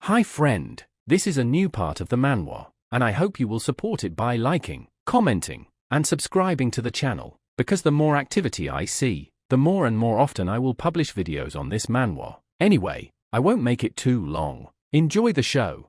Hi friend, this is a new part of the manhwa, and I hope you will support it by liking, commenting, and subscribing to the channel, because the more activity I see, the more and more often I will publish videos on this manhwa. Anyway, I won't make it too long. Enjoy the show.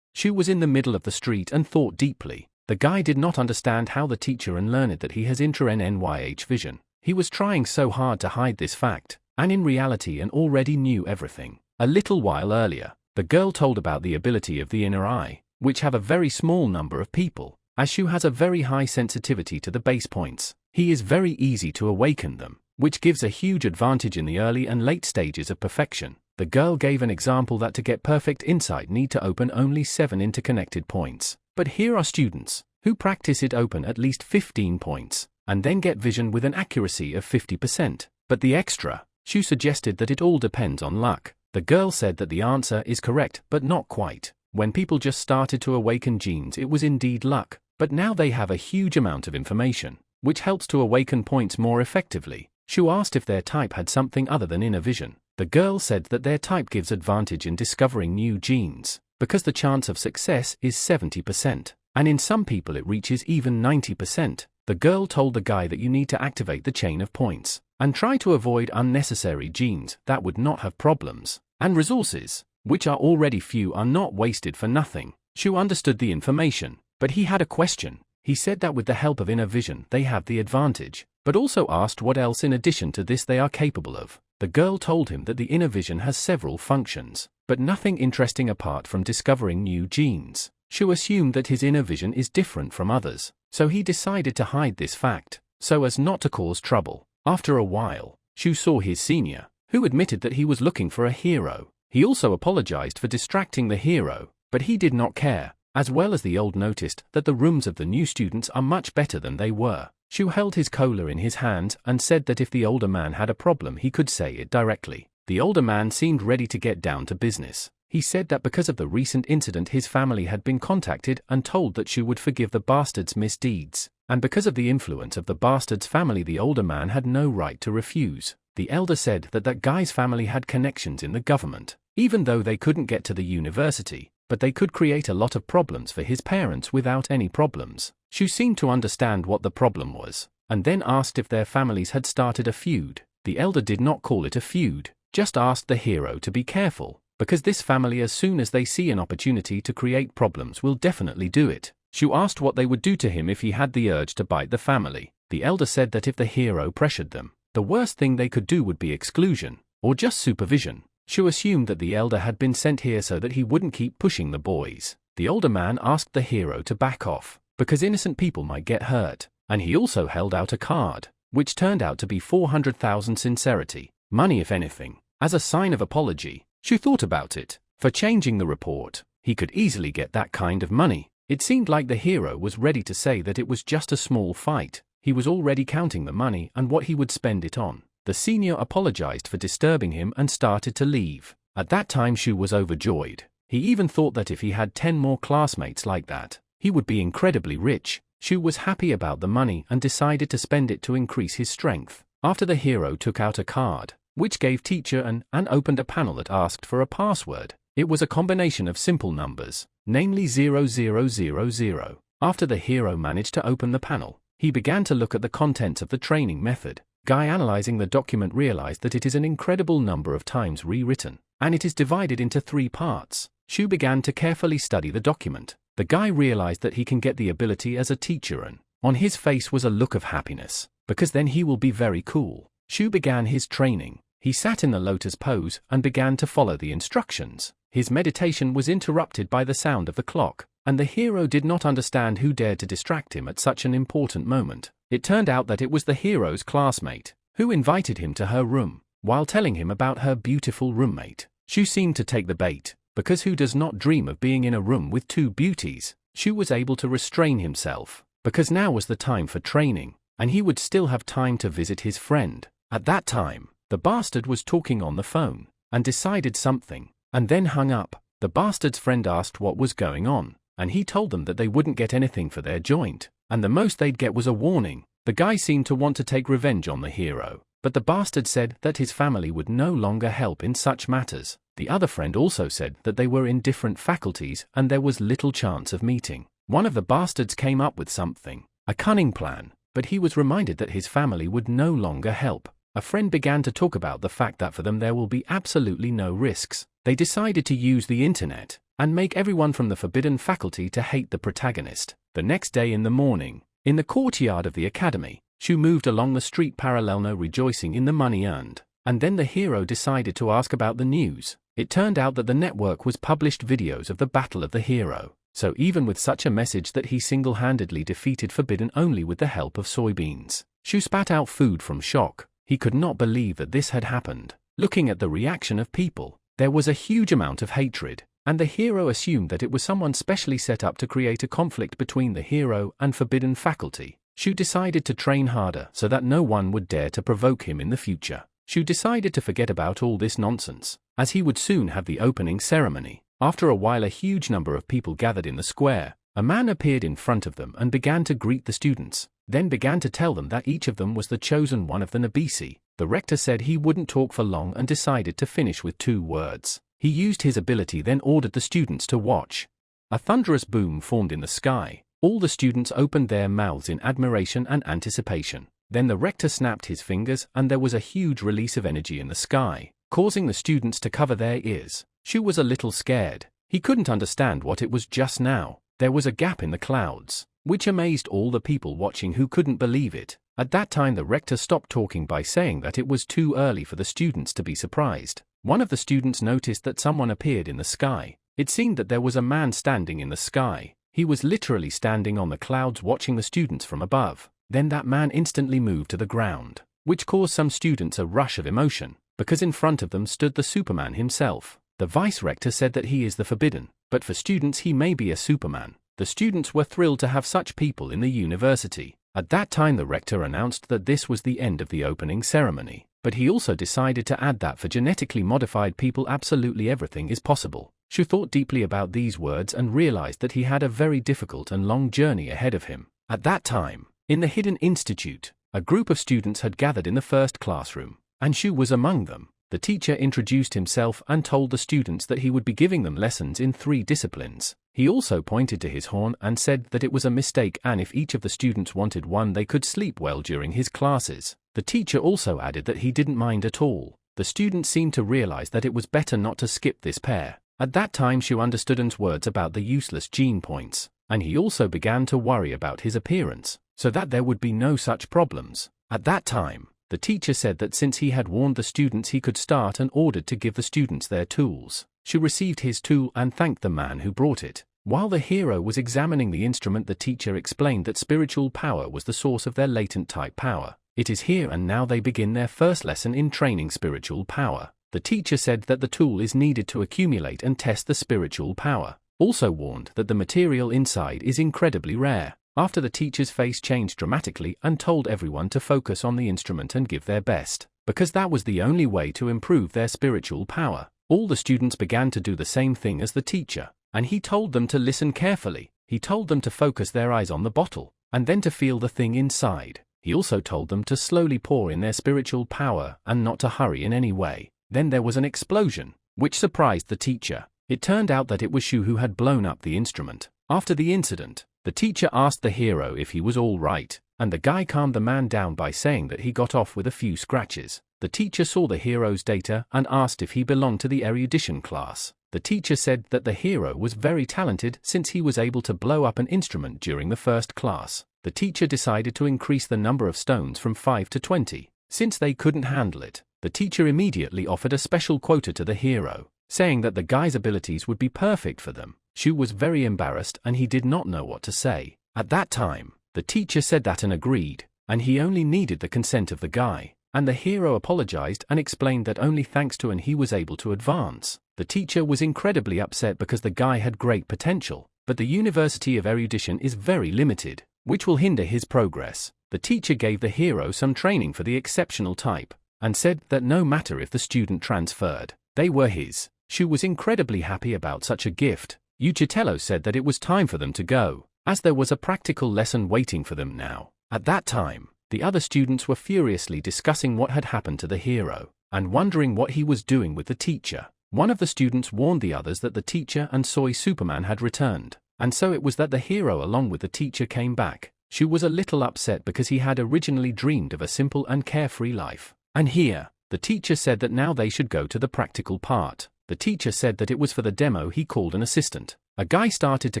Shu was in the middle of the street and thought deeply. The guy did not understand how the teacher and learned that he has intra-NYH vision. He was trying so hard to hide this fact, and in reality and already knew everything. A little while earlier, the girl told about the ability of the inner eye, which have a very small number of people. As Shu has a very high sensitivity to the base points, he is very easy to awaken them, which gives a huge advantage in the early and late stages of perfection. The girl gave an example that to get perfect insight need to open only 7 interconnected points. But here are students who practice it open at least 15 points, and then get vision with an accuracy of 50%. But the extra, Shu suggested that it all depends on luck. The girl said that the answer is correct, but not quite. When people just started to awaken genes, it was indeed luck, but now they have a huge amount of information, which helps to awaken points more effectively. Shu asked if their type had something other than inner vision. The girl said that their type gives advantage in discovering new genes, because the chance of success is 70%, and in some people it reaches even 90%. The girl told the guy that you need to activate the chain of points, and try to avoid unnecessary genes that would not have problems, and resources, which are already few, are not wasted for nothing. Shu understood the information, but he had a question. He said that with the help of inner vision they have the advantage, but also asked what else in addition to this they are capable of. The girl told him that the inner vision has several functions, but nothing interesting apart from discovering new genes. Shu assumed that his inner vision is different from others, so he decided to hide this fact, so as not to cause trouble. After a while, Shu saw his senior, who admitted that he was looking for a hero. He also apologized for distracting the hero, but he did not care, as well as the old noticed that the rooms of the new students are much better than they were. Shu held his cola in his hand and said that if the older man had a problem he could say it directly. The older man seemed ready to get down to business. He said that because of the recent incident his family had been contacted and told that Shu would forgive the bastard's misdeeds, and because of the influence of the bastard's family the older man had no right to refuse. The elder said that that guy's family had connections in the government, even though they couldn't get to the university, but they could create a lot of problems for his parents without any problems. Shu seemed to understand what the problem was, and then asked if their families had started a feud. The elder did not call it a feud, just asked the hero to be careful, because this family as soon as they see an opportunity to create problems will definitely do it. Shu asked what they would do to him if he had the urge to bite the family. The elder said that if the hero pressured them, the worst thing they could do would be exclusion, or just supervision. Shu assumed that the elder had been sent here so that he wouldn't keep pushing the boys. The older man asked the hero to back off, because innocent people might get hurt, and he also held out a card, which turned out to be 400,000 sincerity, money if anything, as a sign of apology. Shu thought about it. For changing the report, he could easily get that kind of money. It seemed like the hero was ready to say that it was just a small fight. He was already counting the money and what he would spend it on. The senior apologized for disturbing him and started to leave. At that time Shu was overjoyed. He even thought that if he had 10 more classmates like that, he would be incredibly rich. Shu was happy about the money and decided to spend it to increase his strength. After the hero took out a card, which gave teacher and opened a panel that asked for a password. It was a combination of simple numbers, namely 0000. After the hero managed to open the panel, he began to look at the contents of the training method. Guy analyzing the document realized that it is an incredible number of times rewritten, and it is divided into 3 parts. Shu began to carefully study the document. The guy realized that he can get the ability as a teacher, and on his face was a look of happiness, because then he will be very cool. Shu began his training. He sat in the lotus pose and began to follow the instructions. His meditation was interrupted by the sound of the clock, and the hero did not understand who dared to distract him at such an important moment. It turned out that it was the hero's classmate, who invited him to her room, while telling him about her beautiful roommate. Shu seemed to take the bait, because who does not dream of being in a room with 2 beauties? Shu was able to restrain himself, because now was the time for training, and he would still have time to visit his friend. At that time, the bastard was talking on the phone, and decided something, and then hung up. The bastard's friend asked what was going on, and he told them that they wouldn't get anything for their joint, and the most they'd get was a warning. The guy seemed to want to take revenge on the hero. but the bastard said that his family would no longer help in such matters. The other friend also said that they were in different faculties and there was little chance of meeting. One of the bastards came up with something, a cunning plan, but he was reminded that his family would no longer help. A friend began to talk about the fact that for them there will be absolutely no risks. They decided to use the internet and make everyone from the forbidden faculty to hate the protagonist. The next day in the morning, in the courtyard of the academy, Shu moved along the street parallel rejoicing in the money earned. And then the hero decided to ask about the news. It turned out that the network was published videos of the battle of the hero. So even with such a message that he single-handedly defeated Forbidden only with the help of soybeans. Shu spat out food from shock. He could not believe that this had happened. Looking at the reaction of people, there was a huge amount of hatred, and the hero assumed that it was someone specially set up to create a conflict between the hero and Forbidden faculty. Shu decided to train harder so that no one would dare to provoke him in the future. Shu decided to forget about all this nonsense, as he would soon have the opening ceremony. After a while a huge number of people gathered in the square. A man appeared in front of them and began to greet the students, then began to tell them that each of them was the chosen one of the Nabisi. The rector said he wouldn't talk for long and decided to finish with 2 words. He used his ability then ordered the students to watch. A thunderous boom formed in the sky. All the students opened their mouths in admiration and anticipation. Then the rector snapped his fingers and there was a huge release of energy in the sky, causing the students to cover their ears. Shu was a little scared. He couldn't understand what it was just now. There was a gap in the clouds, which amazed all the people watching who couldn't believe it. At that time the rector stopped talking by saying that it was too early for the students to be surprised. One of the students noticed that someone appeared in the sky. It seemed that there was a man standing in the sky. He was literally standing on the clouds watching the students from above. Then that man instantly moved to the ground, which caused some students a rush of emotion, because in front of them stood the Superman himself. The vice-rector said that he is the Forbidden, but for students he may be a Superman. The students were thrilled to have such people in the university. At that time the rector announced that this was the end of the opening ceremony, but he also decided to add that for genetically modified people absolutely everything is possible. Shu thought deeply about these words and realized that he had a very difficult and long journey ahead of him. At that time, in the Hidden Institute, a group of students had gathered in the first classroom, and Shu was among them. The teacher introduced himself and told the students that he would be giving them lessons in 3 disciplines. He also pointed to his horn and said that it was a mistake and if each of the students wanted one they could sleep well during his classes. The teacher also added that he didn't mind at all. The students seemed to realize that it was better not to skip this pair. At that time Shu understood An's words about the useless gene points, and he also began to worry about his appearance, so that there would be no such problems. At that time, the teacher said that since he had warned the students he could start and ordered to give the students their tools. Shu received his tool and thanked the man who brought it. While the hero was examining the instrument the teacher explained that spiritual power was the source of their latent type power. It is here and now they begin their first lesson in training spiritual power. The teacher said that the tool is needed to accumulate and test the spiritual power. Also warned that the material inside is incredibly rare. After the teacher's face changed dramatically and told everyone to focus on the instrument and give their best, because that was the only way to improve their spiritual power. All the students began to do the same thing as the teacher, and he told them to listen carefully. He told them to focus their eyes on the bottle, and then to feel the thing inside. He also told them to slowly pour in their spiritual power and not to hurry in any way. Then there was an explosion, which surprised the teacher. It turned out that it was Shu who had blown up the instrument. After the incident, the teacher asked the hero if he was all right, and the guy calmed the man down by saying that he got off with a few scratches. The teacher saw the hero's data and asked if he belonged to the erudition class. The teacher said that the hero was very talented since he was able to blow up an instrument during the first class. The teacher decided to increase the number of stones from 5 to 20. Since they couldn't handle it, the teacher immediately offered a special quota to the hero, saying that the guy's abilities would be perfect for them. Shu was very embarrassed and he did not know what to say. At that time, the teacher said that and agreed, and he only needed the consent of the guy, and the hero apologized and explained that only thanks to An he was able to advance. The teacher was incredibly upset because the guy had great potential, but the University of Erudition is very limited, which will hinder his progress. The teacher gave the hero some training for the exceptional type, and said that no matter if the student transferred, they were his. Shu was incredibly happy about such a gift. Uchitello said that it was time for them to go, as there was a practical lesson waiting for them now. At that time, The other students were furiously discussing what had happened to the hero, and wondering what he was doing with the teacher. One of the students warned the others that the teacher and Soy Superman had returned, and so it was that the hero along with the teacher came back. Shu was a little upset because he had originally dreamed of a simple and carefree life. And here, the teacher said that now they should go to the practical part. The teacher said that it was for the demo. He called an assistant. A guy started to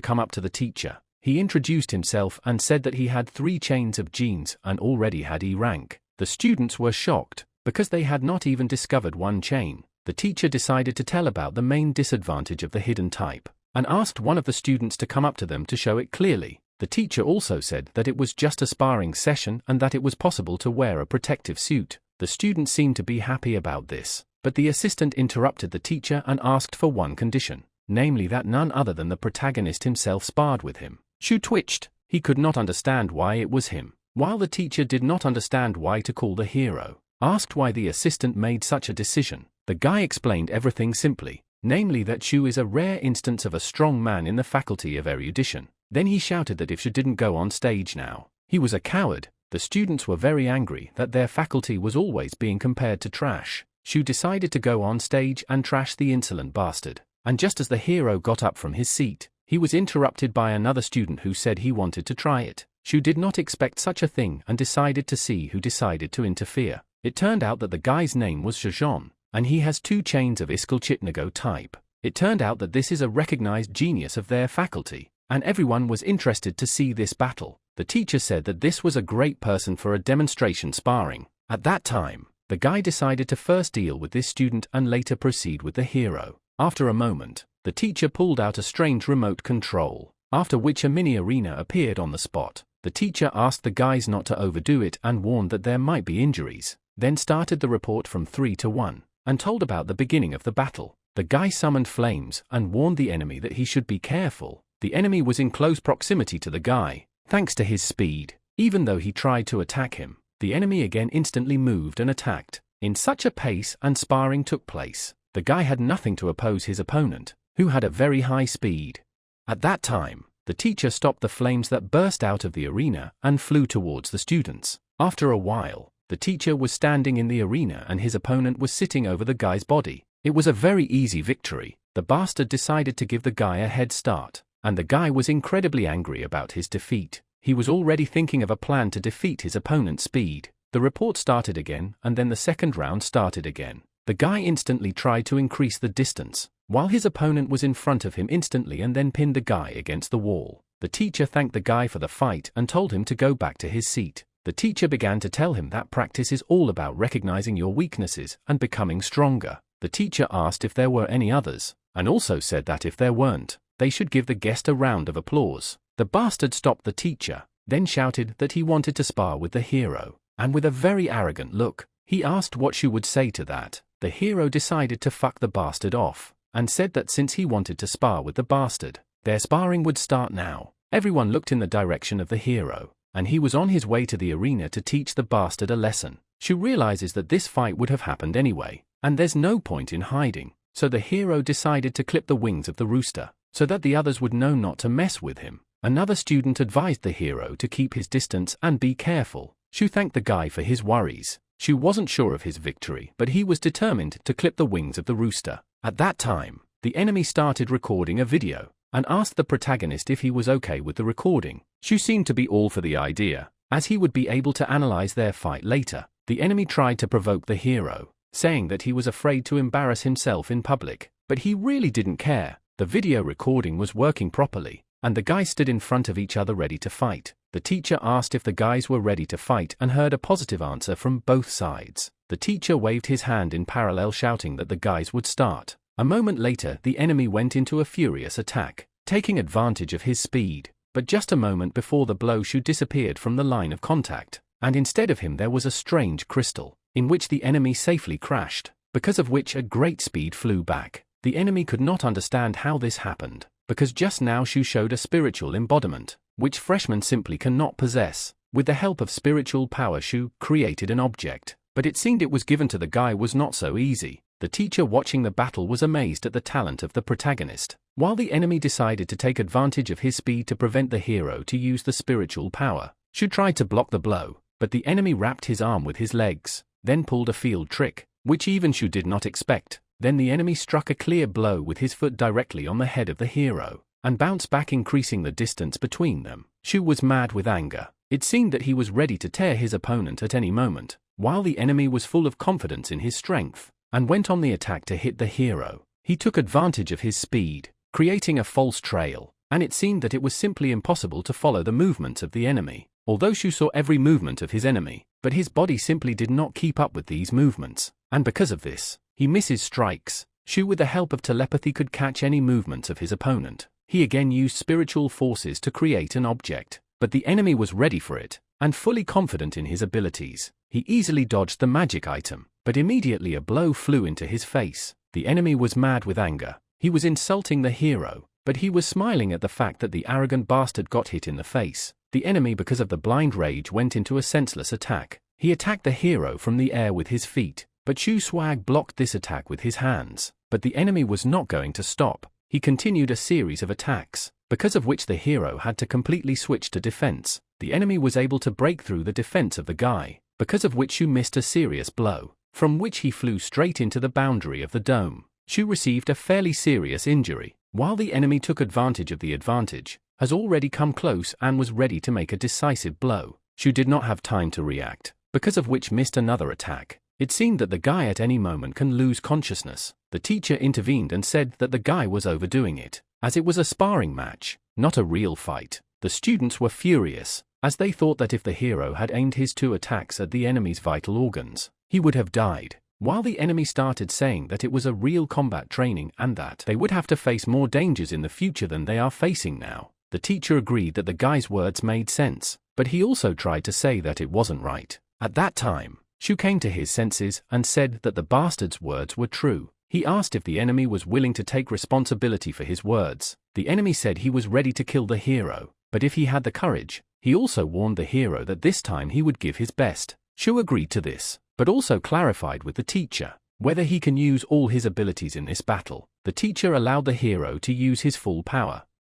come up to the teacher. He introduced himself and said that he had 3 chains of genes and already had E rank. The students were shocked, because they had not even discovered 1 chain. The teacher decided to tell about the main disadvantage of the hidden type, and asked one of the students to come up to them to show it clearly. The teacher also said that it was just a sparring session and that it was possible to wear a protective suit. The students seemed to be happy about this, but the assistant interrupted the teacher and asked for one condition, namely that none other than the protagonist himself sparred with him. Shu twitched. He could not understand why it was him, while the teacher did not understand why to call the hero. Asked why the assistant made such a decision, the guy explained everything simply, namely that Shu is a rare instance of a strong man in the faculty of erudition. Then he shouted that if Shu didn't go on stage now, he was a coward. The students were very angry that their faculty was always being compared to trash. Shu decided to go on stage and trash the insolent bastard. And just as the hero got up from his seat, he was interrupted by another student who said he wanted to try it. Shu did not expect such a thing and decided to see who decided to interfere. It turned out that the guy's name was Shajon, and he has 2 chains of Iskal-Chitnago type. It turned out that this is a recognized genius of their faculty, and everyone was interested to see this battle. The teacher said that this was a great person for a demonstration sparring. At that time, the guy decided to first deal with this student and later proceed with the hero. After a moment, the teacher pulled out a strange remote control, after which a mini arena appeared on the spot. The teacher asked the guys not to overdo it and warned that there might be injuries, then started the report from 3 to 1, and told about the beginning of the battle. The guy summoned flames and warned the enemy that he should be careful. The enemy was in close proximity to the guy, thanks to his speed. Even though he tried to attack him, the enemy again instantly moved and attacked. In such a pace and sparring took place. The guy had nothing to oppose his opponent, who had a very high speed. At that time, the teacher stopped the flames that burst out of the arena and flew towards the students. After a while, the teacher was standing in the arena and his opponent was sitting over the guy's body. It was a very easy victory. The bastard decided to give the guy a head start, and the guy was incredibly angry about his defeat. He was already thinking of a plan to defeat his opponent's speed. The report started again, and then the second round started again. The guy instantly tried to increase the distance, while his opponent was in front of him instantly and then pinned the guy against the wall. The teacher thanked the guy for the fight and told him to go back to his seat. The teacher began to tell him that practice is all about recognizing your weaknesses and becoming stronger. The teacher asked if there were any others, and also said that if there weren't, they should give the guest a round of applause. The bastard stopped the teacher, then shouted that he wanted to spar with the hero, and with a very arrogant look, he asked what Shu would say to that. The hero decided to fuck the bastard off, and said that since he wanted to spar with the bastard, their sparring would start now. Everyone looked in the direction of the hero, and he was on his way to the arena to teach the bastard a lesson. Shu realizes that this fight would have happened anyway, and there's no point in hiding, so the hero decided to clip the wings of the rooster, so that the others would know not to mess with him. Another student advised the hero to keep his distance and be careful. Shu thanked the guy for his worries. Shu wasn't sure of his victory, but he was determined to clip the wings of the rooster. At that time, the enemy started recording a video, and asked the protagonist if he was okay with the recording. Shu seemed to be all for the idea, as he would be able to analyze their fight later. The enemy tried to provoke the hero, saying that he was afraid to embarrass himself in public, but he really didn't care. The video recording was working properly, and the guys stood in front of each other ready to fight. The teacher asked if the guys were ready to fight and heard a positive answer from both sides. The teacher waved his hand in parallel, shouting that the guys would start. A moment later, the enemy went into a furious attack, taking advantage of his speed. But just a moment before the blow, Shu disappeared from the line of contact, and instead of him there was a strange crystal, in which the enemy safely crashed, because of which a great speed flew back. The enemy could not understand how this happened, because just now Shu showed a spiritual embodiment, which freshmen simply cannot possess. With the help of spiritual power, Shu created an object, but it seemed it was given to the guy was not so easy. The teacher watching the battle was amazed at the talent of the protagonist, while the enemy decided to take advantage of his speed to prevent the hero to use the spiritual power. Shu tried to block the blow, but the enemy wrapped his arm with his legs, then pulled a field trick, which even Shu did not expect. Then the enemy struck a clear blow with his foot directly on the head of the hero, and bounced back, increasing the distance between them. Shu was mad with anger. It seemed that he was ready to tear his opponent at any moment, while the enemy was full of confidence in his strength, and went on the attack to hit the hero. He took advantage of his speed, creating a false trail, and it seemed that it was simply impossible to follow the movements of the enemy. Although Shu saw every movement of his enemy, but his body simply did not keep up with these movements, and because of this, he misses strikes. Shu, with the help of telepathy, could catch any movements of his opponent. He again used spiritual forces to create an object, but the enemy was ready for it, and fully confident in his abilities. He easily dodged the magic item, but immediately a blow flew into his face. The enemy was mad with anger. He was insulting the hero, but he was smiling at the fact that the arrogant bastard got hit in the face. The enemy, because of the blind rage, went into a senseless attack. He attacked the hero from the air with his feet, but Shu Swag blocked this attack with his hands. But the enemy was not going to stop. He continued a series of attacks, because of which the hero had to completely switch to defense. The enemy was able to break through the defense of the guy, because of which Shu missed a serious blow, from which he flew straight into the boundary of the dome. Shu received a fairly serious injury, while the enemy took advantage of the advantage, has already come close and was ready to make a decisive blow. Shu did not have time to react, because of which missed another attack. It seemed that the guy at any moment can lose consciousness. The teacher intervened and said that the guy was overdoing it, as it was a sparring match, not a real fight. The students were furious, as they thought that if the hero had aimed his 2 attacks at the enemy's vital organs, he would have died, while the enemy started saying that it was a real combat training and that they would have to face more dangers in the future than they are facing now. The teacher agreed that the guy's words made sense, but he also tried to say that it wasn't right. At that time, Shu came to his senses and said that the bastard's words were true. He asked if the enemy was willing to take responsibility for his words. The enemy said he was ready to kill the hero, but if he had the courage. He also warned the hero that this time he would give his best. Shu agreed to this, but also clarified with the teacher whether he can use all his abilities in this battle. The teacher allowed the hero to use his full power,